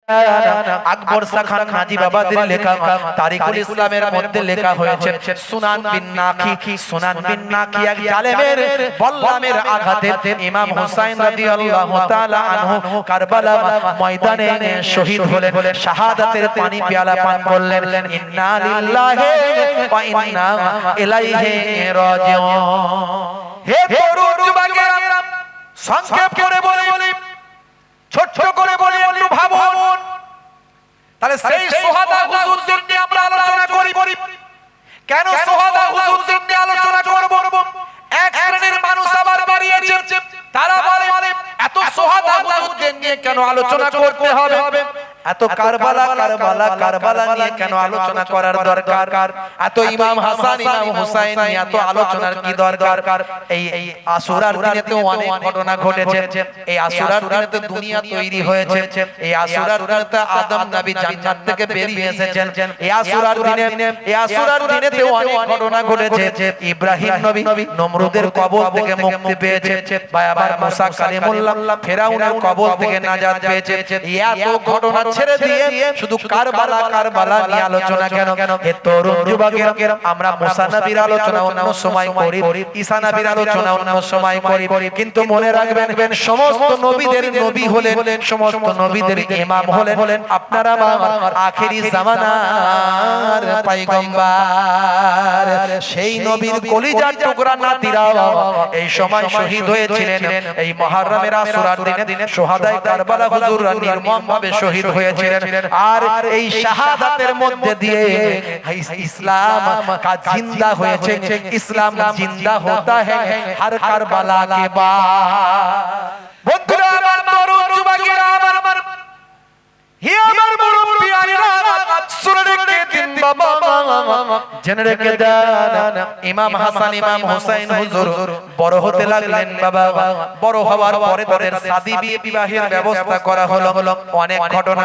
আকবর শাখান নাজি বাবাদের লেখা তারিকুল ইসলামের মধ্যে লেখা হয়েছে সুনান বিন নাকি এক জালেমের বল্লামের আঘাতে ইমাম হুসাইন রাদিয়াল্লাহু তাআলা আনহু কারবালা ময়দানে শহীদ হলেন, শাহাদাতের পানি পেয়ালা পান করলেন। ইন্না লিল্লাহি ওয়া ইন্না ইলাইহি রাজিউন। হে তরুণ যুবকেরা, সংক্ষেপ করে বলি, ছোট করে বলি, একটু ভাবুন। তাহলে সেই সুহাদা হুজুরদের নিয়ে আমরা আলোচনা করি। কেন সুহাদা হুজুরদের নিয়ে আলোচনা করব? এক শ্রেণীর মানুষ আবার বেরিয়েছে, তারা বলে এত সুহাদা হুজুরদের নিয়ে কেন আলোচনা করতে হবে? এত কারবালা নিয়ে কেন আলোচনা করার দরকার? এত ইমাম হাসান ইমাম হুসাইন নিয়ে এত আলোচনার কি দরকার? এই আশুরার দিনেতে অনেক ঘটনা ঘটেছে। এই আশুরার দিনেতে দুনিয়া তৈরি হয়েছে। এই আশুরার দিনেতে আদম নবী জান্নাত থেকে বেরিয়ে এসেছেন। এই আশুরার দিনেতে অনেক ঘটনা ঘটেছে। ইব্রাহিম নবী নমরুদের কবল থেকে মুক্তি পেয়েছে, ভাই আবার মুসা কালিমুল্লাহ ফেরাউনের কবল থেকে নাজাত পেয়েছে। এত ঘটনা ছেড়ে দিয়ে শুধু কারবালা নিয়ে আলোচনা কেন? হে তরুণ যুবকেরা, আমরা মুসা নবীর আলোচনা অন্য সময় করি, ঈসা নবীর আলোচনা অন্য সময় করি, কিন্তু মনে রাখবেন সমস্ত নবীদের নবী হলেন, সমস্ত নবীদের ইমাম হলেন আপনারা আখেরি জামানার পয়গম্বর। সেই নবীর কলিজার টুকরা নাতিরা এই সময় শহীদ হয়েছিলেন। এই মুহররমের আশুরার দিনে শুহাদায়ে কারবালা হুজুররা নির্মমভাবে শহীদ হয়েছিলেন। আর এই শাহাদাতের মধ্যে দিয়ে ইসলাম का जिंदा হয়েছে। ইসলাম জিন্দা होता है हर কারবালা के बाद। বন্ধুরা আমার, তরুণ যুবকেরা আমার, হে আমার মুরব্বিয়ানেরা, শুনে রেখে দিন বাবা, জেনে রেখে দেন। ইমাম হাসান ইমাম হুসাইন হুজুর বড় হতে লাগলেন বাবা। বড় হওয়ার পরে তাদের শাদী বিবাহের ব্যবস্থা করা হলো। অনেক ঘটনা।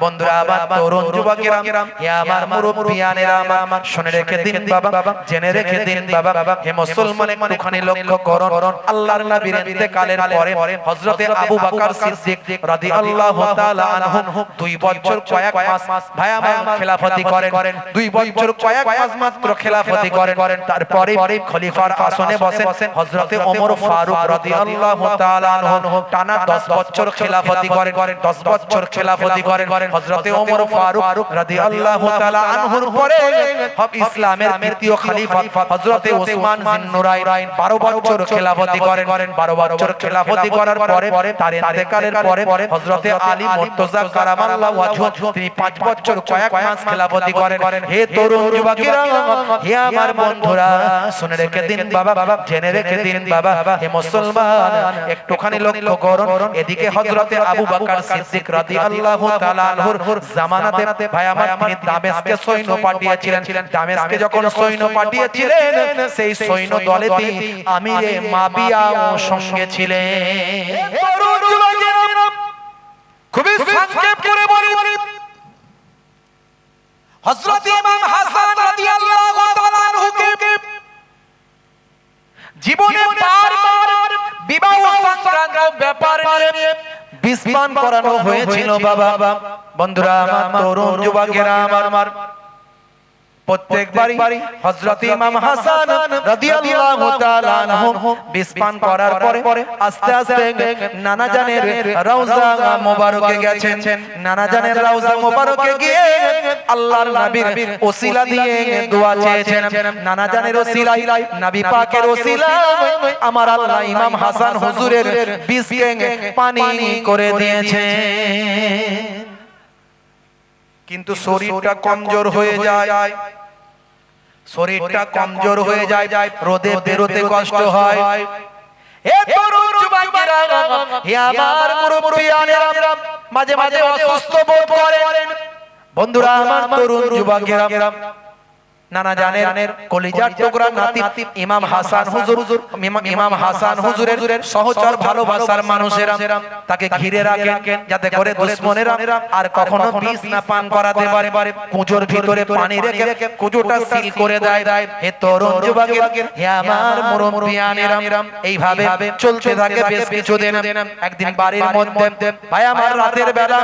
বন্ধুরা আমার, তরুণ যুবকেরা, হে আমার মুরব্বিয়ানেরা আমার, শুনে রেখে দিন বাবা, জেনে রেখে দিন বাবা। হে মুসলমান, একটুখানি লক্ষ্য করুন। আল্লাহর নবীর ইন্তেকালের পরে হযরতে আবু বকর সিদ্দিক রাদিয়াল্লাহু তাআলা আনহু 2 বছর কয়েক মাস ভাই আমার খেলাফতি করেন। 2 বছর কয়েক মাস মাত্র খেলাফতি করেন। তারপরে খলিফার আসনে বসেন হযরতে ওমর ফারুক রাদিয়াল্লাহু তাআলা আনহু। টানা 10 বছর খেলাফতি করেন। 10 বছর খেলাফতি করেন হযরতে ওমর ফারুক রাদিয়াল্লাহু তাআলা আনহুর পরে ইসলামের দ্বিতীয় খলিফা হযরতে ওসমান জিন্নুরাইন 12 বছর খেলাফতি করেন। 12 বছর খেলাফতি করার পরে তার ইন্তেকালের পরে হযরতে আলী মুর্তজা কারামাল্লাহু ওয়াজহু তিনি 5 বছর কয়েক মাস খেলাফতি করেন। হে তরুণ যুবকেরা, হে আমার বন্ধুরা, শুনে রেখে দিন বাবা, জেনে রেখে দিন বাবা। হে মুসলমান, একটুখানি লক্ষ্য করুন। এদিকে হযরতে আবু বকর সিদ্দিক রাদিয়াল্লাহু তাআলা আনহুর জামানাতে ভাই আমার তিনি দামেস্কে সৈন্য পাঠিয়েছিলেন। দামেস্কে যখন সৈন্য পাঠিয়েছিলেন, সেই সৈন্য দলেতে আমিরে মাবিয়াও সঙ্গে ছিলেন। তরুণ যুবকেরা, খুবই সংক্ষেপ করে বলি, হযরত ইমাম হাসান রাদিয়াল্লাহু তাআলা আনহুকে জীবনে বারবার বিবাহ সংক্রান্ত ব্যাপার নিয়ে বিস্পান করানো হয়েছিল বাবা। বন্ধুরা আমার, তরুণ যুবকেরা আমার, প্রত্যেকবারই হযরত ইমাম হাসান রাদিয়াল্লাহু তাআলা আনহু বিস্পান করার পরে আস্তে আস্তে নানা জানের রওজা মোবারকে গেছেন। নানা জানের রওজা মোবারকে গিয়ে আল্লাহর নবীর ওসিলা দিয়ে দোয়া চেয়েছেন। নানা জানের ওসিলায়, নবী পাকের ওসিলায় আমার আল্লাহ ইমাম হাসান হুজুরের বিষকে পানি করে দিয়েছেন। কিন্তু শরীরটা কমজোর হয়ে যায়, রোদে বেরোতে কষ্ট হয়। হে তরুণ যুবকেরা, হে আমার মুরব্বিয়ানেরা, মাঝে মাঝে অসুস্থ বোধ করেন। বন্ধুরা আমার, তরুণ যুবকেরা, নানা জানের কলিজার টুকরা নাতি ইমাম হাসান হুজুর, ইমাম হাসান হুজুরের সহচর ভালোবাসার মানুষেরা তাকে ঘিরে রাখেন যাতে করে দুশমনেরা আর কখনো বিষ না পান করাতে পারে। কুঁজোর ভিতরে পানি রেখে কুঁজোটা সিল করে দেয়। হে তরুণ যুবকেরা, হে আমার মুরব্বিয়ানেরা, এইভাবে চলতে থাকে বেশ কিছুদিন। একদিন বাড়ির মধ্যে ভাই আমার রাতের বেলা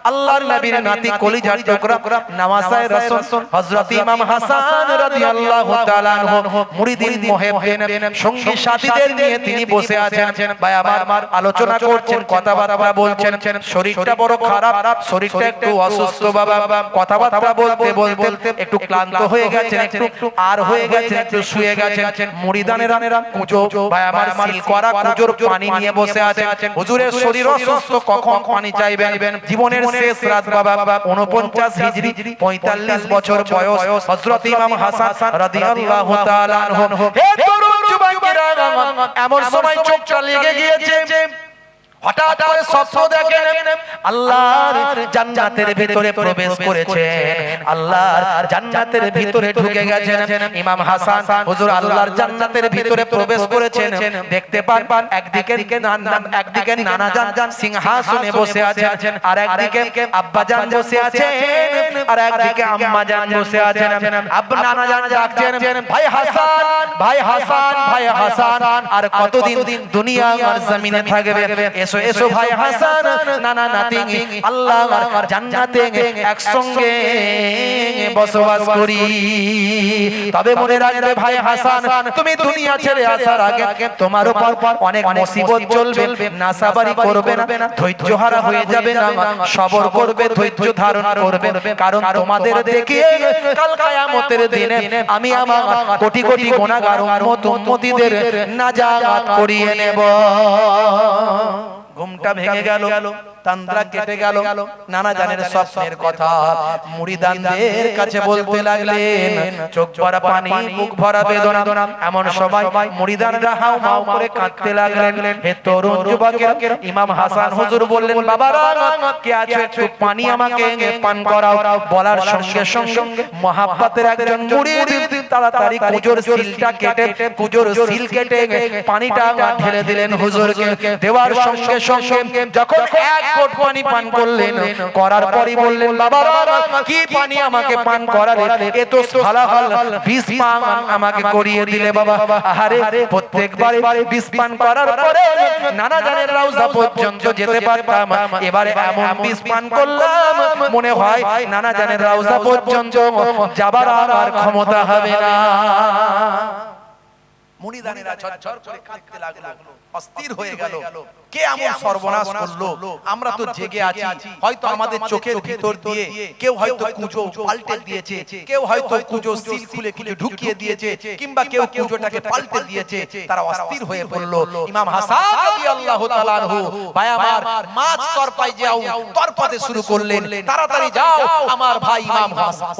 আল্লাহর নবীর নাতি কলিজার টুকরা নওয়াসায়ে রাসূল হযরত ইমাম হাসান রাদিয়াল্লাহু তাআলা আনহু মুরিদিন মুহিব্বিন সঙ্গী সাথীদের নিয়ে তিনি বসে আছেন। ভাই আমার আলোচনা করছেন, কথাবার্তা বলছেন। শরীরটা বড় খারাপ, শরীরটা একটু অসুস্থ বাবা। কথাবার্তা বলতে বলতে একটু ক্লান্ত হয়ে গেছেন, একটু আর হয়ে গেছেন, একটু শুয়ে গেছেন। মুরিদানেরা কুঁজো ভাই আমার সিল করা কুঁজোর পানি নিয়ে বসে আছেন। হুজুরের শরীর অসুস্থ, কখন পানি চাইবেন? জীবনের শেষ রাত বাবা, 49 হিজরি, 45 বছর বয়স হযরত ইমাম হাসান রাদিয়াল্লাহু তাআলা আনহু। হে তরুণ যুবকেরা, এমন সময় চোখটা লেগে গিয়েছে, হঠাৎ করে স্বপ্ন দেখেন আল্লাহর জান্নাতের ভিতরে প্রবেশ করেছেন, আল্লাহর জান্নাতের ভিতরে ঢুকে গেছেন। ইমাম হাসান হুজুর আল্লাহর জান্নাতের ভিতরে প্রবেশ করেছেন। দেখতে পান একদিকে নানা জান সিংহাসনে বসে আছেন, আর একদিকে আব্বা জান বসে আছেন, আর একদিকে আম্মা জান বসে আছেন। আব্বা নানা জান ডাকছেন, ভাই হাসান, ভাই হাসান, ভাই হাসান, আর কতদিন দুনিয়া আর জমিনে থাকবে? এসো এসো ভাই হাসান, নানা নাতি আল্লাহর জান্নাতে একসঙ্গে বসবাস করি। তবে মনে রাখবে ভাই হাসান, তুমি দুনিয়া ছেড়ে আসার আগে তোমার উপর অনেক মুসিবত চলবে, নাসাবারি করবে না, ধৈর্য হারা হয়ে যাবে না, সবর করবে, ধৈর্য ধারণ করবে। কারণ তোমাদের দেখিয়ে কাল কিয়ামতের দিনে আমি আমার কোটি কোটি গুনাহগার উম্মতীদের নাজাত করিয়ে নেব। ঘুমটা ভেঙে গেল, তন্দ্রা কেটে গেল। নানা জানের স্বপ্নের কথা মুরিদানদের কাছে বলতে লাগলেন। চোখ ভরা পানি, মুখ ভরা বেদনা। এমন সময় মুরিদানরা হাউমাউ করে কাঁদতে লাগলেন। হে তরুণ যুবকেরা, ইমাম হাসান হুজুর বললেন, বাবারা কে আছে, একটু পানি আমাকে পান করাও। বলার সঙ্গে সঙ্গে মহাব্বতের একজন মুরিদ তাড়াতাড়ি কুজোর সিলটা কেটে, কুজোর সিল কেটে পানিটা ঢেলে দিলেন হুজুরকে। দেওয়ার সঙ্গে সঙ্গে যখন এক ঘট পানি পান করলেন, করার পরই বললেন, বাবারা কি পানি আমাকে পান করালে? এ তো হালাল বিষ পান আমাকে করিয়ে দিলে বাবা। আরে প্রত্যেকবারে বিষ পান করার পরে নানা জানের রওজা পর্যন্ত যেতে পারতাম, এবারে এমন বিষ পান করলাম মনে হয় নানা জানের রওজা পর্যন্ত যাবার আর ক্ষমতা হবে না। মুরিদানেরা ঝরঝর করে কাঁদতে লাগলো, অস্থির হয়ে গেল। কে এমন সর্বনাশ করলো? আমরা তো জেগে আছি, হয়তো আমাদের চোখের ভিতর দিয়ে কেউ হয়তো কুঁজো পাল্টে দিয়েছে, কেউ হয়তো কুঁজো সিল খুলে কিছু ঢুকিয়ে দিয়েছে, কিংবা কেউ কুঁজোটাকে পাল্টে দিয়েছে। তারা অস্থির হয়ে পড়লো। ইমাম হাসান রাদিয়াল্লাহু তাআলা আনহু ভাই আমার মাছ তরপায় যাও, তরপাতে শুরু করলেন। তাড়াতাড়ি যাও, আমার ভাই ইমাম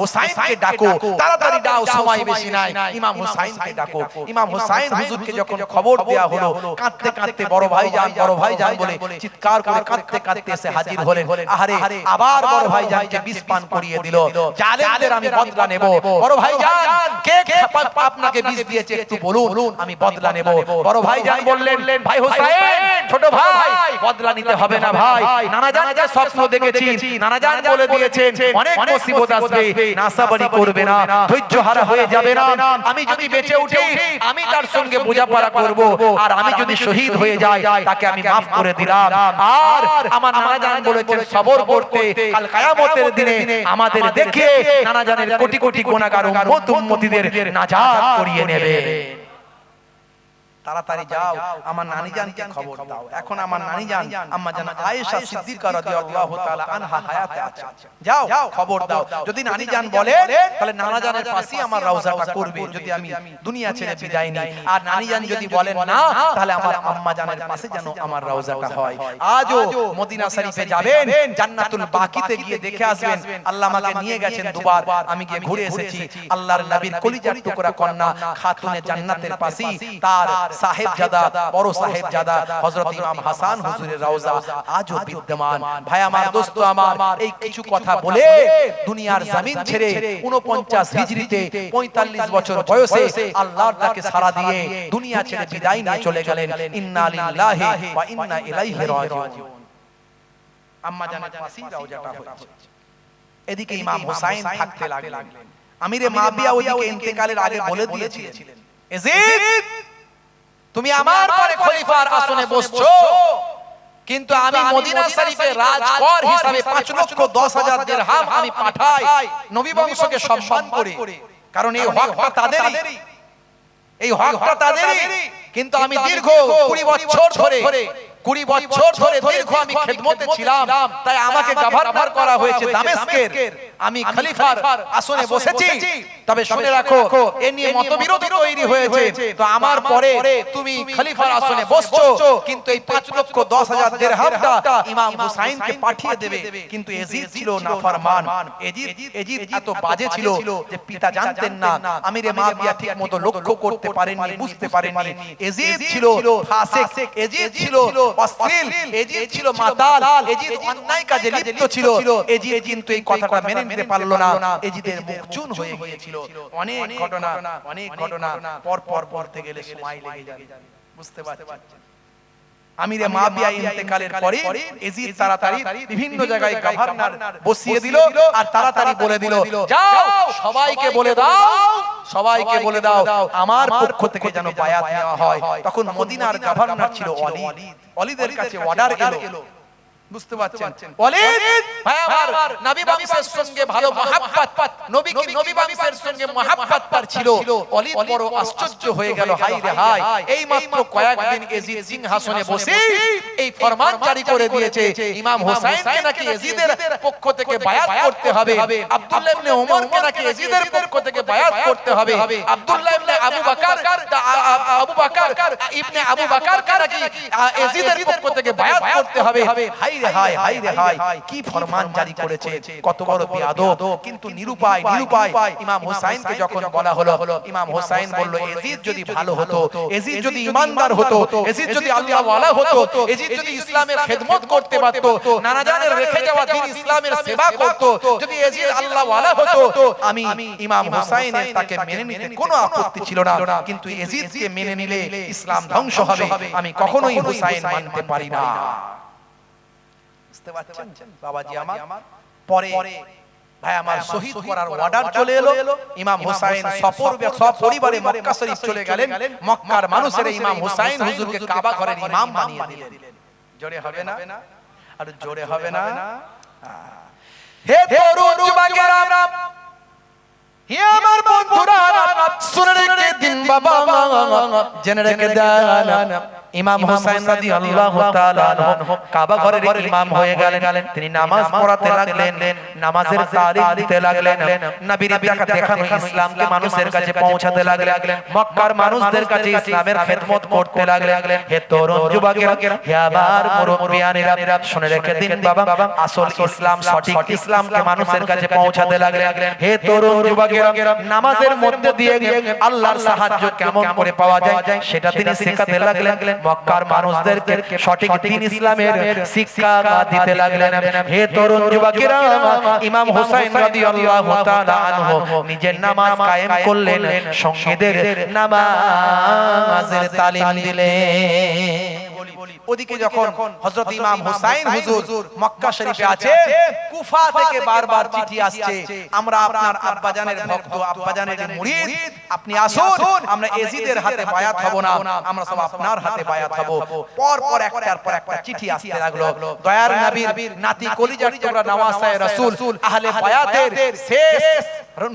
হুসাইনকে ডাকো, তাড়াতাড়ি যাও, সময় বেশি নাই, ইমাম হুসাইনকে ডাকো। ইমাম হুসাইন হুজুরকে যখন খবর দেয়া হলো, কাঁদতে কাঁদতে বড় ভাইজান, বড় ভাইজান বলে চিৎকার করে কাঁদতে কাঁদতে এসে হাজির হলেন। আরে আবার বড় ভাইজানকে বিষ পান করিয়ে দিল। জালেমদের আমি বদলা নেব। বড় ভাইজান, কে আপনাকে বিষ দিয়েছে একটু বলুন, আমি বদলা নেব। বড় ভাইজান বললেন, ভাই হুসাইন, ছোট ভাই, বদলা নিতে হবে না ভাই। নানা জান যে স্বপ্ন দেখেছি, নানা জান বলে দিয়েছেন অনেক মুসিবত আসবে, নাসাবারি করবে না, ধৈর্য হারা হয়ে যাবে না। আমি যদি বেঁচে উঠি আমি তার সঙ্গে বোঝাপড়া করব, আর আমি যদি শহীদ হয়ে যাই তাকে আমি মাফ করে দিলাম। আর আমার নানা জান বলেছেন সবর করতে, কাল কিয়ামতের দিনে আমাদের দেখে নানা জানের কোটি কোটি গুনাহগার উম্মতীদের নাজাত করিয়ে নেবে। তাড়াতাড়ি যাও, আমার নানি জানকে খবর দাও। এখন আমার নানি জান আম্মা জান আয়েশা সিদ্দিকা রাদিয়াল্লাহু তাআলা আনহা হায়াতে আছে, যাও খবর দাও। যদি নানি জান বলে তাহলে নানা জানের পাশেই আমার রওজাটা করবে, যদি আমি দুনিয়া ছেড়ে বিদায় নিই। আর নানি জান যদি বলেন না, তাহলে আমার আম্মা জানের পাশে যেন আমার রওজাটা হয়। আজও মদিনা শরীফে যাবেন, জান্নাতুল বাকিতে গিয়ে দেখে আসবেন। আল্লাহ আমাকে নিয়ে গেছেন দুবার, আমি গিয়ে ঘুরে এসেছি। আল্লাহর নবীর কলিজার টুকরা কন্যা খাতুনে জান্নাতের পাশেই তার সাহেবজাদা বড় সাহেবজাদা হযরত ইমাম হাসান হুজুরের রওজা আজও বিদ্যমান। ভাই আমার, দোস্ত আমার, এই কিছু কথা বলে দুনিয়ার জমিন ছেড়ে 49 হিজরিতে 45 বছর বয়সে আল্লাহর ডাকে সাড়া দিয়ে দুনিয়া ছেড়ে বিদায় নিয়ে চলে গেলেন। ইন্না লিল্লাহি ওয়া ইন্না ইলাইহি রাজিউন। আম্মা জানের পাশেই রওজাটা হয়েছে। এদিকে ইমাম হুসাইন থাকতে লাগলেন। আমিরে মাবিয়া ওদিকে ইন্তেকালের আগে বলে দিয়েছিলেন, ইয়াজিদ তুমি আমার পরে খলিফার আসনে বসছো, কিন্তু আমি মদিনা শরীফে রাজকর হিসাবে 5,10,000 দিরহাম আমি পাঠাই নবী বংশকে সম্মান করে, কারণ এই হকটা তাদেরই, এই হকটা তাদেরই। কিন্তু আমি দীর্ঘ 20 বছর ধরে দীর্ঘ আমি খেদমতে ছিলাম, তাই আমাকে গভর্নর করা হয়েছে দামেস্কের। আমি খলিফার আসনে বসেছি। তবে শুনে রাখো, এ নিয়ে মতবিরোধ তৈরি হয়েছে। তো আমার পরে তুমি খলিফার আসনে বসছো, কিন্তু এই 5,10,000 দিরহামটা ইমাম হুসাইনকে পাঠিয়ে দেবে। কিন্তু ইয়াজিদ ছিল নাফরমান। ইয়াজিদ এত বাজে ছিল যে পিতা জানতেন না, আমিরে মাবিয়া ঠিকমতো লক্ষ্য করতে পারেননি, বুঝতে পারেননি। ইয়াজিদ ছিল ফাসিক, ইয়াজিদ ছিল অশ্লীল, ইয়াজিদ ছিল মাতাল, ইয়াজিদ অন্যায় কাজে লিপ্ত ছিল। ইয়াজিদ কিন্তু এই কথাটা মেনে নিতে পারলো না। ইয়াজিদের মুখ চুন হয়ে গিয়েছিল। অনেক ঘটনা পর পর পড়তে গেলে সময় লেগে যাবে, বুঝতে পারছেন। আমিরে মাবিয়া ইন্তেকালের পরে ইয়াজিদ তাড়াতাড়ি বিভিন্ন জায়গায় গভর্নর বসিয়ে দিল, আর তাড়াতাড়ি বলে দিল, যাও সবাইকে বলে দাও আমার পক্ষ থেকে যেন বায়াত নেওয়া হয়। তখন মদিনার গভর্নর ছিল ওয়ালিদ। ওয়ালিদের কাছে অর্ডার এলো, বুঝতে পারছেন। ওয়ালিদ ভাই আমার, নবী বংশের সঙ্গে ভালো মহব্বত, নবী বংশের সঙ্গে মহব্বত তার ছিল। ওয়ালিদ বড় আশ্চর্য হয়ে গেল, হায় রে হায়, এই মাত্র কয়েকদিন ইয়াজিদ সিংহাসনে বসে এই ফরমান জারি করে দিয়েছে ইমাম হুসাইনকে নাকি ইয়াজিদের পক্ষ থেকে বায়াত করতে হবে, আব্দুল্লাহ ইবনে ওমরকে নাকি ইয়াজিদের পক্ষ থেকে বায়াত করতে হবে, আব্দুল্লাহ ইবনে আবু বকর ইবনে আবু বকরকে নাকি ইয়াজিদের পক্ষ থেকে বায়াত করতে হবে। হায় রে হায়, কি ফরমান জারি করেছে, কত বড় বেয়াদব। কিন্তু নিরুপায় ইমাম হুসাইনকে যখন বলা হলো, ইমাম হুসাইন বলল, ইয়াজিদ যদি ভালো হতো, ইয়াজিদ যদি ঈমানদার হতো, ইয়াজিদ যদি আল্লাহ ওয়ালা হতো, ইয়াজিদ যদি ইসলামের খেদমত করতে পারতো, নানা জানের রেখে যাওয়া দ্বীন ইসলামের সেবা করতো, যদি ইয়াজিদ আল্লাহ ওয়ালা হতো, আমি ইমাম হুসাইনের তাকে মেনে নিতে কোনো আপত্তি ছিল না। কিন্তু ইয়াজিদকে মেনে নিলে ইসলাম ধ্বংস হবে, আমি কখনোই হুসাইন মানতে পারি না। বুঝতে পারছেন বাবাজি আমার। পরে ভাই আমার, শহীদ করার অর্ডার চলে এলো। ইমাম হুসাইন সপরিবারে মক্কা শরীফ চলে গেলেন। মক্কার মানুষেরা ইমাম হুসাইন হুজুরকে কাবা ঘরের ইমাম বানিয়ে দিলেন। জোরে হবে না? আর জোরে হবে না? হে তরুণ যুবকেরা, হে আমার বন্ধুরা, শুনে রেখে দিন বাবা, জেনে রেখে দেন, ইমাম হুসাইন রাদিয়াল্লাহু তাআলা আনহু কাবা ঘরের ইমাম হয়ে গেলেন। তিনি নামাজ পড়াতে লাগলেন, নামাজের তারিখ দিতে লাগলেন, নবীর দেখা দেখানো ইসলামকে মানুষের কাছে পৌঁছাতে লাগলেন, মক্কার মানুষদের কাছে ইসলামের খেদমত করতে লাগলেন। হে তরুণ যুবকেরা, হে আমার মুরব্বিয়ানেরা, শুনে রেখে দিন বাবা, আসল ইসলাম, সঠিক ইসলামকে মানুষের কাছে পৌঁছাতে লাগলেন। হে তরুণ যুবকেরা, নামাজের মধ্যে দিয়ে আল্লাহর সাহায্য কেমন করে পাওয়া যায় সেটা তিনি শেখাতে লাগলেন। মক্কার মানুষদেরকে সঠিক দ্বীন ইসলামের শিক্ষা দিতে লাগলেন। হে তরুণ যুবকেরা, ইমাম হুসাইন রাদিয়াল্লাহু তাআলা আনহু নিজের নামাজ কায়েম করলেন, সঙ্গীদের নামাজের তালিম দিলেন। ওদিকে যখন হযরত ইমাম হুসাইন হুজুর মক্কা শরীফে আছে, কুফা থেকে বারবার চিঠি আসছে, আমরা আপনার আব্বাজানের ভক্ত, আব্বাজানের মুরিদ, আপনি আসুন, আমরা ইয়াজিদের হাতে বায়াত হব না, আমরা সব আপনার হাতে বায়াত হব। পর পর একটার পর একটা চিঠি আসতে লাগলো। দয়ার নবীর নাতি কলিজার টুকরা নওয়াসায়ে রাসূল, আহলে বায়াতের শেষ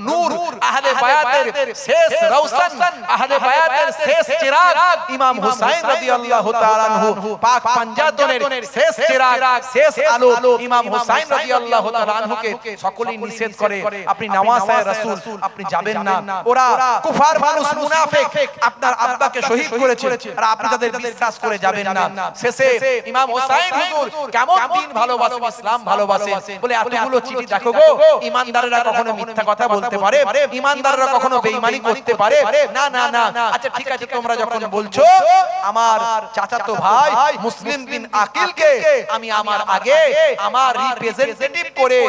নূর, আহলে বায়াতের শেষ রওশন, আহলে বায়াতের শেষ চিরাগ ইমাম হুসাইন রাদিয়াল্লাহু তাআলা আনহু, পাক পাঞ্জাতনের শেষ চিরাগ, শেষ আলো ইমাম হুসাইন রাদিয়াল্লাহু তাআলা আনহুকে সকলেই নিষেধ করে, আপনি নওয়াসায়ে রাসূল আপনি যাবেন না, ওরা কুফার মানুষ, মুনাফিক, আপনার আব্বাকে শহীদ করেছে, আর আপনি তাদের বিশ্বাস করে যাবেন না। শেষে ইমাম হুসাইন হুজুর কেমন দিন ভালোবাসেন, ইসলাম ভালোবাসেন বলে এতগুলো চিঠি, দেখো গো, ঈমানদারেরা কখনো মিথ্যা কথা বলতে পারে? ঈমানদাররা কখনো বেঈমানি করতে পারে? না না না। আচ্ছা ঠিক আছে, তোমরা যখন বলছো আমার চাচাতো ভাই মুসলিম বিন আকিলকে আমি আমার আগে আমার রিপ্রেজেন্টেটিভ করে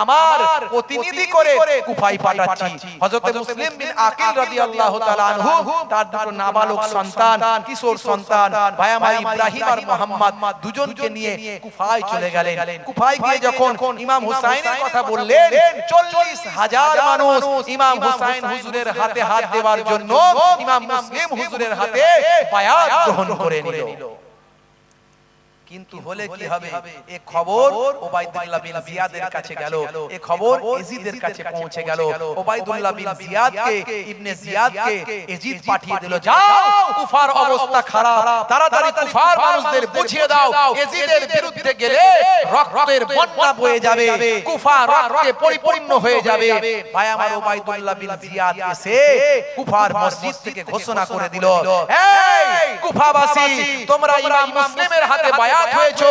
আমার প্রতিনিধি করে কুফায় পাঠাচ্ছি। হযরত মুসলিম বিন আকিল রাদিয়াল্লাহু তাআলা আনহু তার দুটো নাবালক সন্তান, কিশোর সন্তান ভাই আমার ইব্রাহিম আর মুহাম্মদ দুজনকে নিয়ে কুফায় চলে গেলেন। কুফায় গিয়ে যখন ইমাম হুসাইনের কথা বললেন 40,000 মানুষ ইমাম হুসাইন হুজুরের হাতে হাত দেওয়ার জন্য ইমাম মুসলিম হুজুরের হাতে বায়াত গ্রহণ করে নিল। কিন্তু হলে কি হবে? এই খবর ওবাইদুল্লাহ বিন জিয়াদের কাছে গেল, এই খবর ইয়াজিদের কাছে পৌঁছে গেল। ওবাইদুল্লাহ বিন জিয়াদকে ইবনে জিয়াদকে ইয়াজিদ পাঠিয়ে দিল, যাও কুফার অবস্থা খারাপ, তাড়াতাড়ি কুফার মানুষদের বুঝিয়ে দাও ইয়াজিদের বিরুদ্ধে গেলে রক্তের বন্যা বয়ে যাবে, কুফা রক্তে পরিপূর্ণ হয়ে যাবে। ভাই আমার ওবাইদুল্লাহ বিন জিয়াদ এসে কুফার মসজিদ থেকে ঘোষণা করে দিল, এই কুফাবাসী, তোমরা ইমাম মুসলিমের হাতে বায়াত হয়েছো,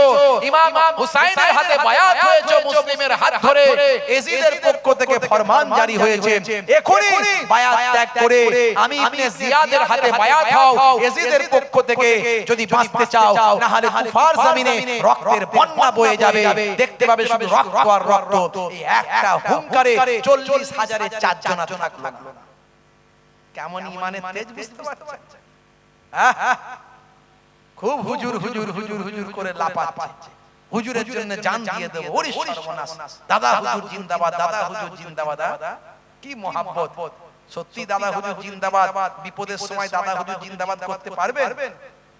ইমাম হুসাইনের হাতে বায়াত হয়েছো, মুসলিমের হাত ধরে ইয়াজিদের পক্ষ থেকে ফরমান জারি হয়েছে, এখনই বায়াত ত্যাগ করে আমি ইবনে জিয়াদের হাতে বায়াত হও ইয়াজিদের পক্ষ থেকে, যদি বাঁচতে চাও, না হলে কুফার জমিনে রক্তের বন্যা বয়ে যাবে, দেখতে পাবে শুধু রক্ত আর রক্ত। এই একটা হুঙ্কারে 40,000-এ 4 জন থাকলো না। কেমন ঈমানের তেজ বুঝতে পারছেন? খুব হুজুর হুজুর হুজুর হুজুর করে লাপাচ্ছে, হুজুরের জন্য জান দিয়ে দেব, ওরে সর্বনাশ, দাদা হুজুর জিন্দাবাদ, দাদা হুজুর জিন্দাবাদ। কি মহব্বত! সত্যি দাদা হুজুর জিন্দাবাদ, বিপদের সময় দাদা হুজুর জিন্দাবাদ করতে পারবেন?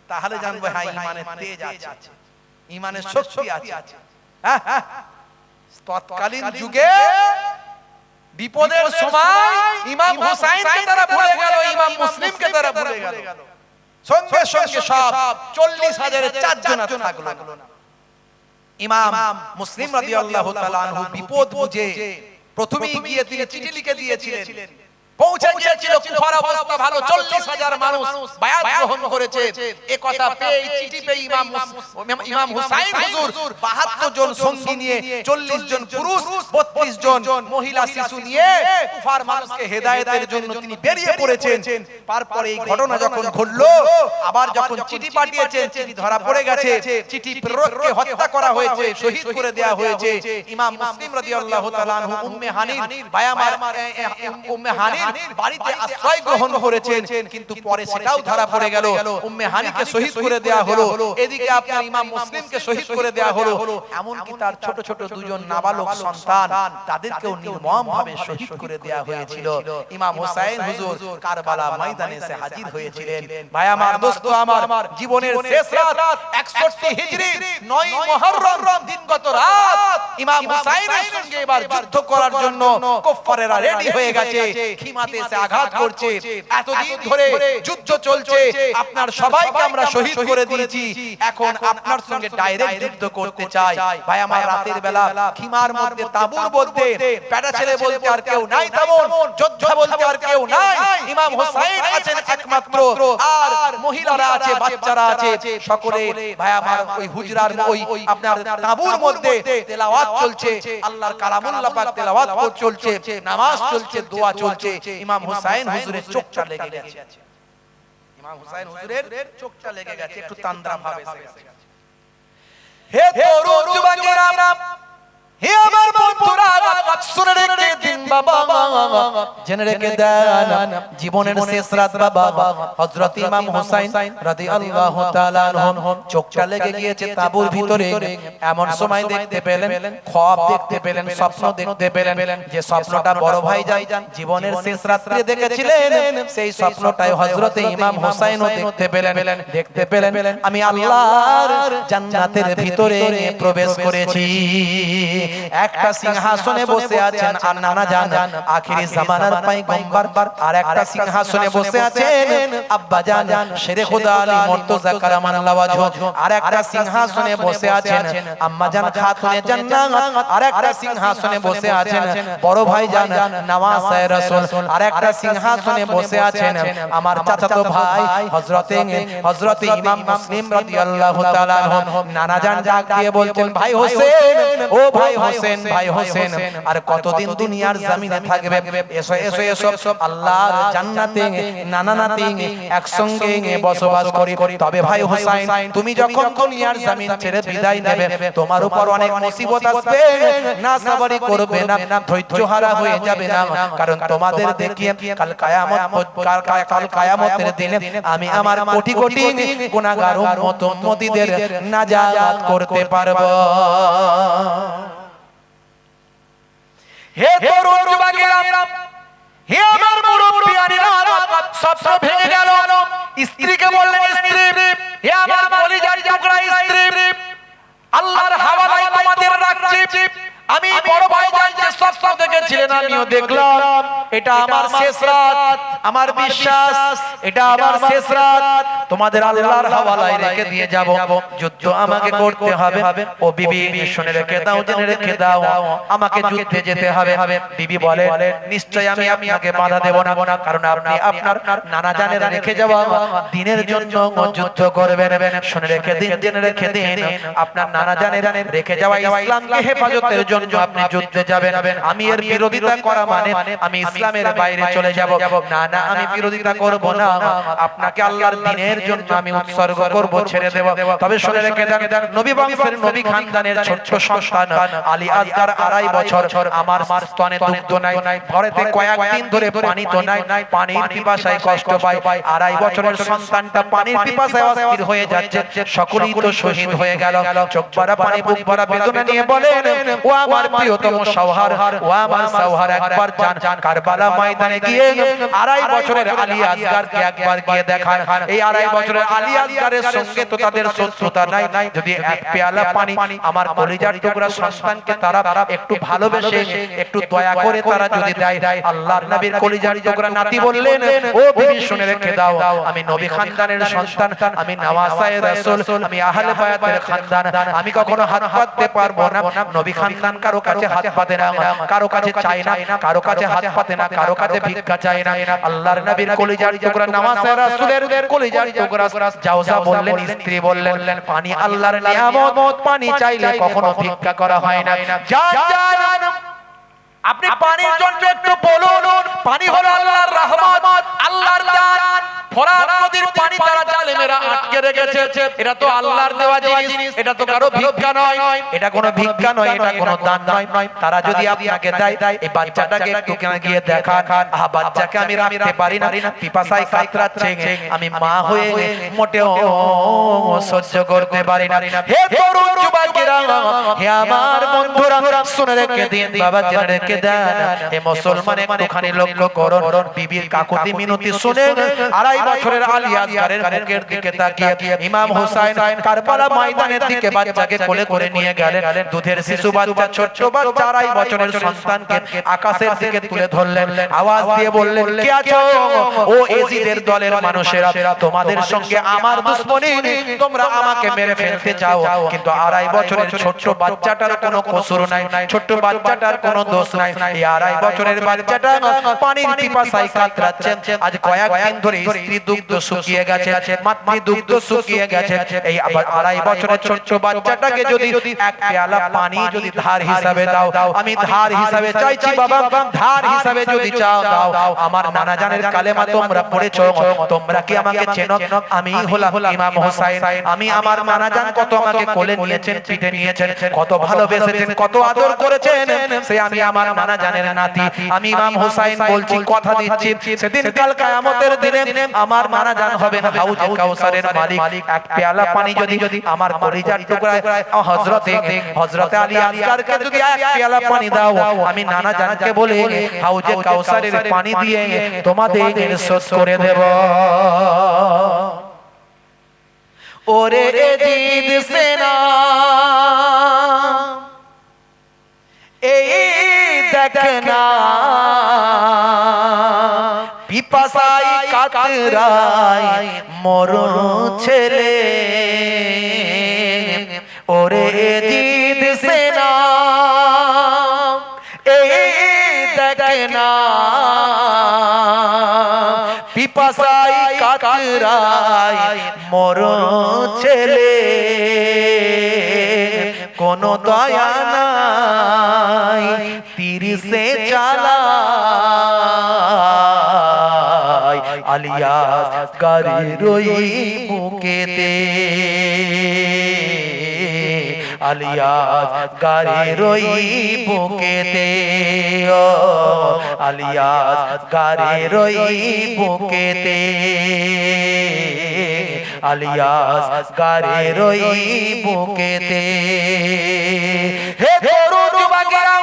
তাহলে জানবো হ্যাঁ ঈমানের তেজ আছে, ঈমানের শক্তি আছে। তৎকালীন যুগে বিপদের সময় ইমাম হুসাইনকে তারা ভুলে গেল, ইমাম মুসলিমকে তারা ভুলে গেল, সঙ্গে সঙ্গে সব 40,000-এ 4 জন থাকলো না। ইমাম মুসলিম রাদিয়াল্লাহু তাআলা আনহু বিপদ বুঝে প্রথমেই গিয়ে তিনি চিঠি লিখে দিয়েছিলেন, পৌঁছে গিয়েছিল কুফার অবস্থা ভালো, 40,000 মানুষ বায়াত গ্রহণ করেছে। এই কথা পেয়ে চিঠি পেয়ে ইমাম হুসাইন হুজুর 72 জন সঙ্গী নিয়ে 40 জন পুরুষ 32 জন মহিলা শিশু নিয়ে কুফার মানুষকে হেদায়েতের জন্য তিনি বেরিয়ে পড়েছেন। তারপরে এই ঘটনা যখন ঘটলো, আবার যখন চিঠি পাঠিয়েছেন, চিঠি ধরা পড়ে গেছে, চিঠি প্রেরককে হত্যা করা হয়েছে, শহীদ করে দেয়া হয়েছে। ইমাম মুসলিম রাদিয়াল্লাহু তাআলা আনহু উম্মে হানির বায়ামার উম্মে হানির বাড়িতে আশ্রয় গ্রহণ করেছেন, কিন্তু পরে সেটাও ধরা পড়ে গেল, উম্মে হানিকে শহীদ করে দেয়া হলো, এদিকে আপনার ইমাম মুসলিমকে শহীদ করে দেয়া হলো, এমনকি তার ছোট ছোট দুজন নাবালক সন্তান তাদেরকেও নির্মম ভাবে শহীদ করে দেয়া হয়েছিল। ইমাম হুসাইন হুজুর কারবালা ময়দানে এসে হাজির হয়েছিলেন। ভাই আমার, দোস্ত আমার, জীবনের শেষ রাত 61 হিজরি 9 মুহররম দিনগত রাত ইমাম হুসাইনের সঙ্গে এবার যুদ্ধ করার জন্য কুফারেরা রেডি হয়ে গেছে, খিমাতে এসে আঘাত করছে। এতদিন ধরে যুদ্ধ চলছে, আপনার সবাইকে আমরা শহীদ করে দিয়েছি, এখন আপনার সঙ্গে ডাইরেক্ট যুদ্ধ করতে চাই। ভাই আমার, রাতের বেলা খিমার মধ্যে তাঁবুর মধ্যে পেটা ছেলে বলতে আর কেউ নাই, তেমন যোদ্ধা বলতে আর কেউ নাই, ইমাম হুসাইন আছেন একমাত্র, আর মহিলারা আছে, বাচ্চারা আছে, সকলে ভাই আমার ওই হুজরার ওই আপনার তাঁবুর মধ্যে তেলাওয়াত চলছে, আল্লাহর কালামুল্লাহ পাক তেলাওয়াত চলছে, নামাজ চলছে, দোয়া চলছে। ইমাম হুসাইন হুজুরের চোখটা লেগে গেছে, ইমাম হুসাইন হুজুরের চোখটা লেগে গেছে, একটু তান্দ্রা ভাব এসে গেছে। হে তরুণ যুবকেরা, হে আমার বন্ধুরা, শুনে রেখে দিন বাবা, জেনে রেখে দেন, জীবনের শেষ রাত বাবা হযরত ইমাম হুসাইন রাদিয়াল্লাহু তাআলা আনহু চোখটা লেগে গিয়েছে তাঁবুর ভিতরে। এমন সময় দেখতে পেলেন, খ্বাব দেখতে পেলেন, স্বপ্ন দেখতে পেলেন, যে স্বপ্নটা বড় ভাই যাই জীবনের শেষ রাত্রে দেখেছিলেন, সেই স্বপ্নটাই হযরত ইমাম হুসাইনও দেখতে পেলেন, আমি আল্লাহর জান্নাতের ভিতরে প্রবেশ করেছি, একটা সিংহাসনে বসে আছেন, আর নানা জান আখিরি জামান জামানার পয়গম্বর আর একটা সিংহাসনে বসে আছেন আব্বাজান শেরে খোদা আলী মুর্তজা কারামাল্লাহু ওয়াজহু আর একটা সিংহাসনে বসে আছেন আম্মাজান খাতুনে জান্নাত আর একটা সিংহাসনে বসে আছেন বড় ভাইজান নওয়াসে রাসূল আর একটা সিংহাসনে বসে আছেন আমার চাচাতো ভাই হযরতে ইমাম মুসলিম রাদিয়াল্লাহু তাআলা আনহু নানাজান ডাক দিয়ে বলছেন ভাই হোসেন ও ভাই হোসেন ভাই হোসেন আর কতদিন দুনিয়ার জমিনে থাকবে এসো এসো এসো আল্লাহর জান্নাতে নানা নাতি একসঙ্গে বসবাস করি তবে ভাই হোসেন তুমি যখন দুনিয়ার জমিন ছেড়ে বিদায় নেবে তোমার উপর অনেক মুসিবত আসবে না সবরি করবে না ধৈর্য হারা হয়ে যাবে না কারণ তোমাদের দেখিয়ে কাল কিয়ামতের দিনে আমি আমার কোটি কোটি গুনাহগার উম্মতীদের নাজাত করতে পারবো হে তরুণ যুবকেরা হে আমার মুরব্বিয়ানেরা স্বপ্ন ভেঙে গেল স্ত্রীকে বললেন স্ত্রী হে আমার কলিজার টুকরা স্ত্রী আল্লাহর হাওয়ালায় তোমাদের রাখছি আমি বড় ভাইজান যে স্বপ্ন দেখেছিলেন আমিও দেখলাম এটা আমার শেষ রাত আমার বিশ্বাস এটা আমার শেষ রাত তোমাদের আল্লাহর হাওয়ালায় রেখে দিয়ে যাব যুদ্ধ আমাকে করতে হবে ও বিবি শুনে রেখে দাও জেনে রেখে দাও আমাকে যুদ্ধে যেতে হবে বিবি বলে নিশ্চয় আমি আপনাকে বাধা দেব না কারণ আপনি আপনার নানা জানের রেখে যাওয়া দিনের জন্য যুদ্ধ করবেন শুনে রেখে দিন জেনে রেখে দিন আপনার নানা জানের রেখে যাওয়া ইসলামকে হেফাজতের জন্য আপনি যুদ্ধে যাবেন আমি এর বিরোধিতা করা মানে আমি ইসলামের বাইরে চলে যাব না না আমি বিরোধিতা করব না আপনাকে আল্লাহর দ্বীনের জন্য আমি উৎসর্গ করব ছেড়ে দেব তবে শুনে রেখে দেন নবী বংশের নবী খানদানের ছোট্ট সন্তান আলী আসগার 2.5 বছর আমার স্তনে দুগ্ধ নাই ঘরেতে কয়েকদিন ধরে পানি তো নাই পানির পিপাসায় কষ্ট পায় 2.5 বছরের সন্তানটা পানির পিপাসায় অস্থির হয়ে যাচ্ছে সকলেই তো শহীদ হয়ে গেল চোখ ভরা পানি বুক ভরা বেদনা নিয়ে বলেন ও আমার প্রিয়তম সওহার ও আমার সওহার একবার যান কারবালা ময়দানে গিয়ে 2.5 বছরের আলী আসগারকে একবার গিয়ে দেখান এই 2.5 বছরের আলী আসগারের সঙ্গে তো তাদের শত্রুতা নাই যদি এক পেয়ালা পানি আমার কলিজার টুকরা সন্তানকে তারা একটু ভালোবেসে একটু দয়া করে তারা যদি দেয় আল্লাহর নবীর কলিজার টুকরা নাতি বললেন ও বিবি শুনে রেখে দাও আমি নবী খানদানের সন্তান আমি নওয়াসায়ে রাসূল আমি আহলে বায়াতের খানদান আমি কখনো হাত পাততে পারবো না নবী খানদান কারো কাছে হাত পাতে না কারো কাছে চায় না কারো কাছে হাত পাতে না কারো কাছে ভিক্ষা চায় না আল্লাহর নবীর কলিজার টুকরা নওয়াসায়ে রাসূলের কলিজার টুকরা জাওজা বললেন স্ত্রী বললেন পানি আল্লাহর নিয়ামত পানি চাইলে কখনো ভিক্ষা করা হয় না জান আপনি পানির জন্য একটু বলুন পানি হলো আল্লাহর রহমত আল্লাহর দান ফোরাত নদীর পানি তারা জালেমেরা আটকে রেখেছে এটা তো আল্লাহর দেওয়া জিনিস এটা তো কারো ভিক্ষা নয় এটা কোনো ভিক্ষা নয় এটা কোনো দান নয় তারা যদি আপনাকে দেয় এই বাচ্চাটাকে একটু গিয়ে দেখান বাচ্চাকে আমি রাখতে পারি না পিপাসায় কাতরাচ্ছে আমি মা হয়ে মোটেও সহ্য করতে পারি না হে তরুণ যুবকেরা হে আমার বন্ধুরা শুনে রেখে দিন বাবা জেনে রেখে দেন হে মুসলমান একটুখানি লক্ষ্য করুন বিবির কাকুতি মিনতি শুনে 2.5 বছরের আলী আসগারের মুখের দিকে তাকিয়ে ইমাম হুসাইন কারবালা ময়দানের দিকে বাচ্চাকে কোলে করে নিয়ে গেলেন দুধের শিশু বাচ্চা ছোট্ট বাচ্চা 2.5 বছরের সন্তানকে আকাশের দিকে তুলে ধরলেন আওয়াজ দিয়ে বললেন কে আছো ও এজিদের দলের মানুষেরা তোমাদের সঙ্গে আমার দুশমনি তোমরা আমাকে মেরে ফেলতে চাও কিন্তু 2.5 বছরের ছোট্ট বাচ্চাটার কোনো কসুর নাই ছোট্ট বাচ্চাটার কোনো দোষ নাই এই 2.5 বছরের বাচ্চাটা পানির পিপাসায় কাতরাচ্ছে আজ কয়েকদিন ধরে স্ত্রী দুগ্ধ শুকিয়ে গেছে মাতৃ দুগ্ধ শুকিয়ে গেছে এই আবার 2.5 বছরের ছোট্ট বাচ্চাটাকে যদি এক পেয়ালা পানি যদি ধার হিসাবে দাও আমি ধার হিসাবে চাইছি বাবা ধার হিসাবে যদি চাও দাও আমার নানা জানের কালেমা তোমরা পড়েছো তোমরা কি আমাকে চেনো আমি হলাম ইমাম হুসাইন আমি আমার নানা জান কত আমাকে কোলে নিয়েছেন পিঠে নিয়েছেন কত ভালোবেসেছেন কত আদর করেছেন সে আমি আমার নানা জানের নাতি আমি ইমাম হুসাইন বলছি কথা দিচ্ছি সেদিন কাল কিয়ামতের দিনে আমার নানা জান হবেন হাউজে কাউসারের মালিক এক পেয়ালা পানি যদি আমার কলিজার টুকরায় হযরতে আলী আসগারকে যদি এক পেয়ালা পানি দাও আমি নানা জানকে বলে হাউজে কাউসারের পানি দিয়ে তোমাদের শোধ করে দেব ওরে এজিদ সেনা এই দেখনা পিপাসায় কাতরায় মরণ ছেলে ওরে জিদ সেনা এই দেখনা পিপাসায় কাতরায় মরণ ছেলে কোন দয়া নাই তিরিশে চালায় আলিয়াস গাড়ির ওই বুকেতে আলিয়াস গাড়ির ওই বুকেতে ও আলিয়াস গাড়ির ওই বুকেতে আলিয়াস গাড়ির ওই বুকেতে হে তরুণ যুবকেরা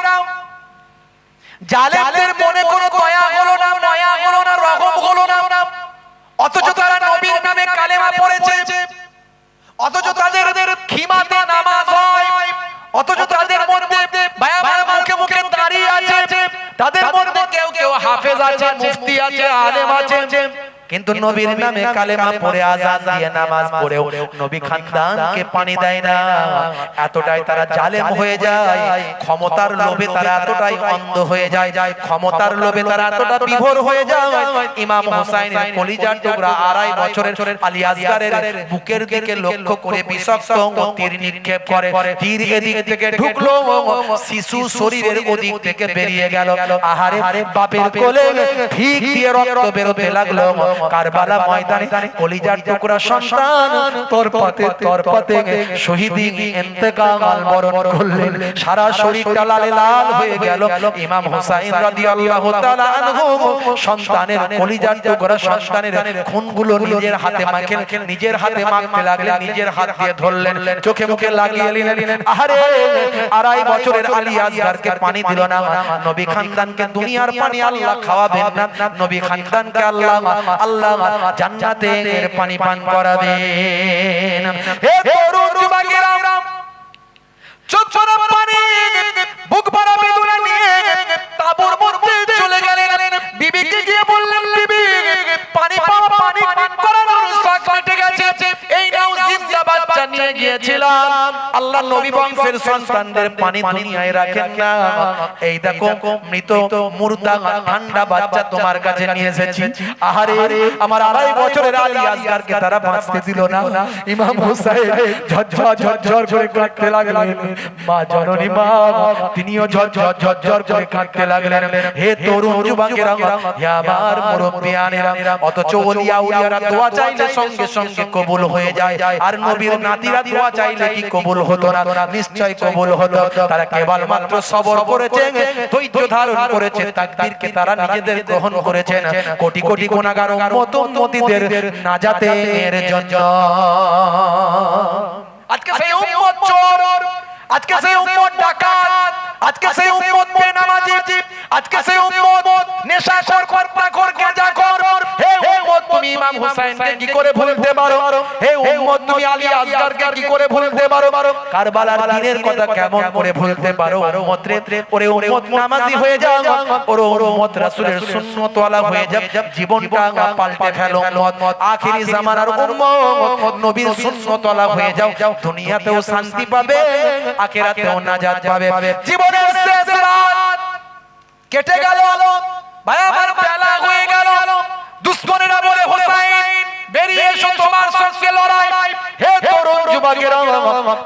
জালেমদের মনে কোনো দয়া হলো না মায়া হলো না রহম হলো না অথচ তারা নবীর নামে কালেমা পড়েছে অথচ তাদের খিমাতে নামাজ হয় অথচ তাদের মধ্যে বায়াবার মুখে মুখে দাঁড়িয়ে আছে তাদের মধ্যে কেউ কেউ হাফেজ আছে মুফতি আছে আলেম আছে কিন্তু নবীর নামে কালেমা পড়ে আযান দিয়ে নামাজ পড়েও নবী খানদানকে পানি দেয় না এতটাই তারা জালেম হয়ে যায় ক্ষমতার লোভে তারা এতটাই অন্ধ হয়ে যায় ক্ষমতার লোভে তারা এতটা বিভোর হয়ে যায় ইমাম হোসেনের কলিজার টুকরা 2.5 বছরের আলী আসগারের বুকের দিকে লক্ষ্য করে বিষাক্ত তীর নিক্ষেপ করে তীর এদিক থেকে ঢুকলো শিশু শরীরের ওদিক থেকে বেরিয়ে গেল আহারে বাপের কোলে ঠিক দিয়ে রক্ত বেরোতে লাগলো কারবালা ময়দানে কলিজার টুকরা সন্তান তোর পাতে শহীদি ইন্তেকাল বরণ করলেন সারা শরীরটা লালে লাল হয়ে গেল ইমাম হোসেন রাদিয়াল্লাহু তাআলা আনহু সন্তানের কলিজার টুকরা সন্তানের খুনগুলো নিজের হাতে মাখেন নিজের হাতে মাখতে লাগলেন নিজের হাত দিয়ে ধরলেন চোখে মুখে লাগিয়ে নিলেন আহারে 2.5 বছরের আলী আসগারকে পানি দিল না নবী খানদানকে দুনিয়ার পানি আল্লাহ খাওয়াবেন না নবী খানদানকে আল্লাহ জান্নাতের পানি পান করাবেন হে তরুণ যুবকেরা চোখ ভরা পানি বুক ভরা বেদনা নিয়ে তাঁবুর মধ্যে চলে গেলেন বিবিকে গিয়ে বললেন বিবি পানি পান করানোর শখ মিটে গেছে এই নাও জিন্দা বাচ্চা নিয়ে গিয়েছিলাম আল্লাহ নবী বংশের সন্তানদের পানি দুনিয়ায় রাখেন না এই দেখো মৃত মুর্দা ঠান্ডা বাচ্চা তোমার কাছে নিয়ে এসেছি আহারে আমার 2.5 বছরের আলী আসগারকে তারা বাঁচতে দিল না ইমাম হোসেন ঝরঝর করে কাঁদতে লাগলেন মা জননী মা তিনিও ঝরঝর করে কাঁদতে লাগলেন হে তরুণ যুবকেরা হে আমার মুরব্বিয়ানেরা অথচ ওলিয়া উলিয়ারা দোয়া চাইলে সঙ্গে সঙ্গে কবুল হয়ে যায় আর নবীর নাতিরা দোয়া চাইলে কি কবুল হতো না নিশ্চয় কবুল হতো তারা কেবলমাত্র সবর করেছেন ধৈর্য ধারণ করেছে তাকদীরকে তারা নিজেদের গ্রহণ করেছেন কোটি কোটি গুনাহগার উম্মত উম্মতীদের নাজাতের জন্য আজকে সেই উম্মত চোর আজকে সেই উম্মত ডাকাত আজকে সেই উম্মত বেনামাজি আজকে সেই উম্মত নেশাখোর কর্তাখোর গাঁজাখোর হে উম্মত তুমি ইমাম হোসেনকে কি করে ভুলতে পারো হে উম্মত তুমি আলী আসগারকে কি করে ভুলতে পারো কারবালার দিনের কথা কেমন করে ভুলতে পারো উম্মত রে ওরে উম্মত নামাজি হয়ে যাও ওরে উম্মত রাসূলের সুন্নাত ওয়ালা হয়ে যাও জীবনটা পাল্টে ফেলো উম্মত আখিরি জামানার উম্মত নবীর সুন্নাত ওয়ালা হয়ে যাও দুনিয়াতেও শান্তি পাবে আখিরাতেও নাজাত পাবে জীবনের শেষ রাত কেটে গেল ভাই আমার বেলা হয়ে গেল দুশমনেরা বলে হোসেন বেরিয়ে এসো তোমার সঙ্গে লড়াই হে তরুণ যুবকেরা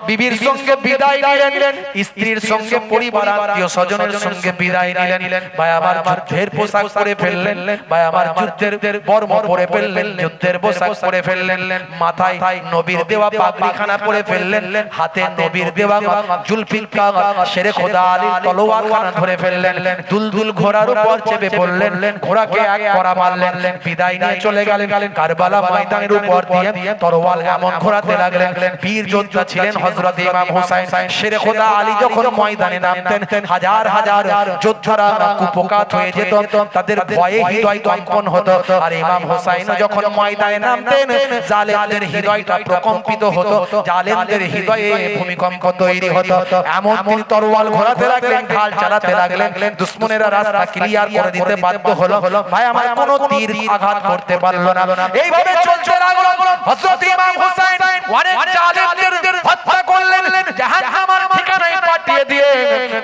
বিবির সঙ্গে বিদায় নিলেন স্ত্রীর সঙ্গে পরিবার আত্মীয় স্বজনের সঙ্গে বিদায় নিলেন ভাই আমার যুদ্ধের পোশাক পরে ফেললেন ভাই আমার যুদ্ধের বর্ম পরে ফেললেন যুদ্ধের পোশাক পরে ফেললেন মাথায় নবীর দেওয়া পাগড়িখানা পরে ফেললেন হাতে নবীর দেওয়া জুলফিকার শেরে খোদা আলীর তলোয়ারখানা ধরে ফেললেন দুলদুল ঘোড়ার উপর চেপে পড়লেন ঘোড়াকে এক করা মারলেন বিদায় নিয়ে চলে গেলেন কারবালা ময়দানের উপর দিয়ে তরোয়াল এমন ঘোরাতে লাগলেন। বীর যোদ্ধা ছিলেন হযরত ইমাম হুসাইন। শেরে খোদা আলী যখন ময়দানে নামতেন হাজার হাজার যোদ্ধারা কুপকাত হয়ে যেত, তাদের ভয়ে হৃদয় কম্পন হতো। আর ইমাম হুসাইন যখন ময়দানে নামতেন জালেমদের হৃদয়টা প্রকম্পিত হতো, জালেমদের হৃদয়ে ভূমিকম্প তৈরি হতো। এমন তিনি তরোয়াল ঘোরাতে লাগলেন, ঢাল চালাতে লাগলেন, দুশমনেরা রাস্তা ক্লিয়ার করে দিতে বাধ্য হলো। ভাই আমার কোনো তীর আঘাত করতে পারলো না। এইভাবে চলতে লাগলো। হযরত ইমাম হুসাইন অনেক জালেমদের হত্যা করলেন, জাহান্নামের ঠিকানায় পাঠিয়ে দিয়ে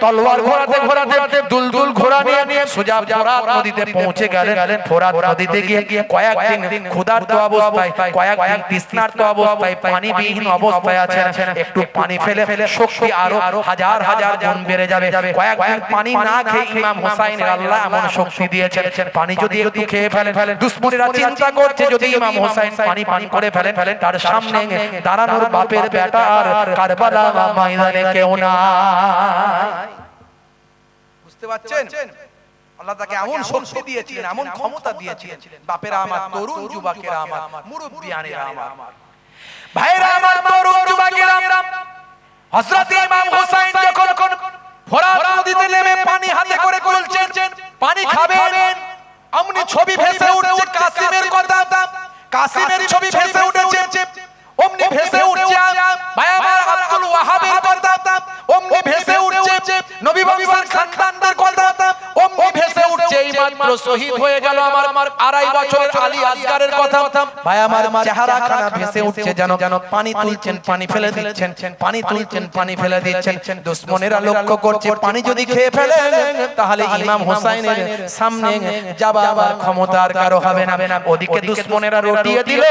তলোয়ার ঘোরাতে ঘোরাতে দুলদুল ঘোড়া নিয়ে সোজা ফোরাত নদীতে পৌঁছে গেলেন। ফোরাত নদীতে গিয়ে কয়েকদিন ক্ষুধার্ত অবস্থায়, কয়েকদিন তৃষ্ণার্ত অবস্থায়, পানিবিহীন অবস্থায় আছেন। একটু পানি ফেলে শক্তি আরো হাজার হাজার গুণ বেড়ে যাবে। কয়েকদিন পানি না খেয়ে ইমাম হুসাইনের আল্লাহ এমন শক্তি দিয়েছেন, পানি যদি একটু খেয়ে ফেলেন, দুশমনেরা চিন্তা করছে যদি ইমাম হুসাইন পানি পান করে ফেলেন তার সামনে দাঁড়ানোর বাপের বেটা আর কারবালা ময়দানে কেউ না। বুঝতে পারছেন? আল্লাহ তাকে এমন শক্তি দিয়েছিলেন, এমন ক্ষমতা দিয়েছিলেন। বাপেরা আমার, তরুণ যুবকেরা আমার, মুরব্বিয়ানেরা আমার, ভাইরা আমার, তরুণ যুবকেরা, হযরত ইমাম হুসাইন যখন ফোরাত নদীতে নেমে পানি হাতে করে চলছেন, পানি খাবেন, অমনি ছবি ভেসে উঠছে কাসিমের কথা, কাসিমের ছবি ভেসে উঠেছে, অমনি ভেসে উঠছে ভাই আমার আব্দুল ওয়াহাবের কথা, অমনি ভেসে উঠছে নবী বংশের খানদানদের কথা, অমনি ভেসে উঠছে এই মাত্র শহীদ হয়ে গেল আমার 2.5 বছরের আলী আসগারের কথা। ভাই আমার চেহারা খানা ভেসে উঠছে, যেন পানি তুলছেন, পানি ফেলে দিচ্ছেন, পানি তুলছেন, পানি ফেলে দিচ্ছেন। দুশমনেরা লক্ষ্য করছে পানি যদি খেয়ে ফেলে তাহলে ইমাম হুসাইনের সামনে যাবার ক্ষমতা আর কারো হবে না। ওদিকে দুশমনেরা রটিয়ে দিল,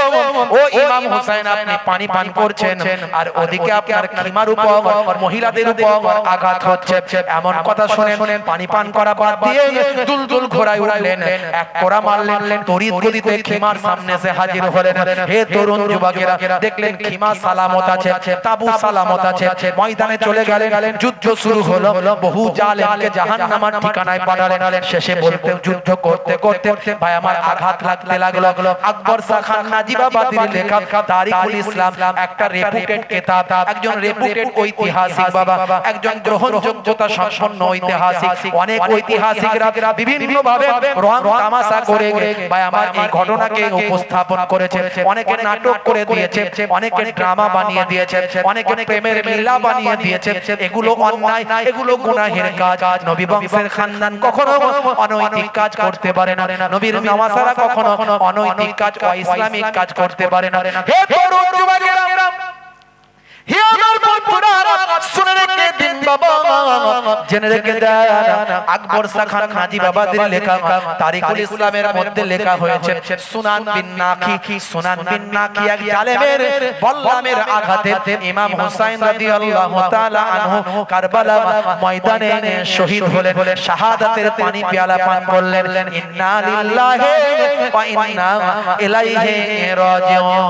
ও ইমাম হুসাইন আপনি পানি পান করছেন, আর ওদিকে আপনার খিমার উপর, মহিলাদের উপর আঘাত হচ্ছে। এমন কথা শুনে পানি পান করা বাদ দিয়ে দুলদুল ঘোড়ায় উঠলেন, এক কোড়া মারলেন, তড়িৎ গতিতে খিমার সামনে এসে হাজির হলেন। হে তরুণ যুবকেরা, দেখলেন খিমা সালামত আছে, তাবু সালামত আছে, ময়দানে চলে গেলেন, যুদ্ধ শুরু হলো। বহু জালেমকে জাহান্নামের ঠিকানায় পাঠালেন। শেষে বলতে যুদ্ধ করতে করতে ভাই আমার আঘাত লাগতে লাগলো। আকবর শাহ খান নাজিবাবাদীর লেখা তারিখুল ইসলাম একটা রেপুটেড কিতাব, একজন রেপুটেড ঐতিহাসিক বাবা, একজন গ্রহণযোগ্যতা সম্পন্ন ঐতিহাসিক। অনেক ঐতিহাসিকরা বিভিন্ন ভাবে রং তামাশা করে ভাই আমার এই ঘটনাকে উপস্থাপন করেছে। অনেকে নাটক করে দিয়েছে, অনেকে ড্রামা বানিয়ে দিয়েছে, অনেকে প্রেমের লীলা বানিয়ে দিয়েছে। এগুলো অন্যায়, এগুলো গুনাহের কাজ। নবী বংশের খানদান কখনো অনৈতিক কাজ করতে পারে না, নবীর নওয়াসারা কখনো অনৈতিক কাজ, অইসলামিক কাজ করতে পারে না। হে তরুণ যুবকেরা, হে আমার বন্ধুরা, শুনে রেখে দিন বাবা, জেনে রেখে দেন। আকবর শাহ খান নাজিবাবাদের লেখা তারিখুল ইসলামের মধ্যে লেখা হয়েছে সুনান বিন নাকি, সুনান বিন নাকি এক জালেমের বল্লামের আঘাতে ইমাম হুসাইন রাদিয়াল্লাহু তাআলা আনহু কারবালা ময়দানে শহীদ হলেন। শাহাদাতের পানি পেয়ালা পান করলেন। ইন্না লিল্লাহি ওয়া ইন্না ইলাইহি রাজিউন।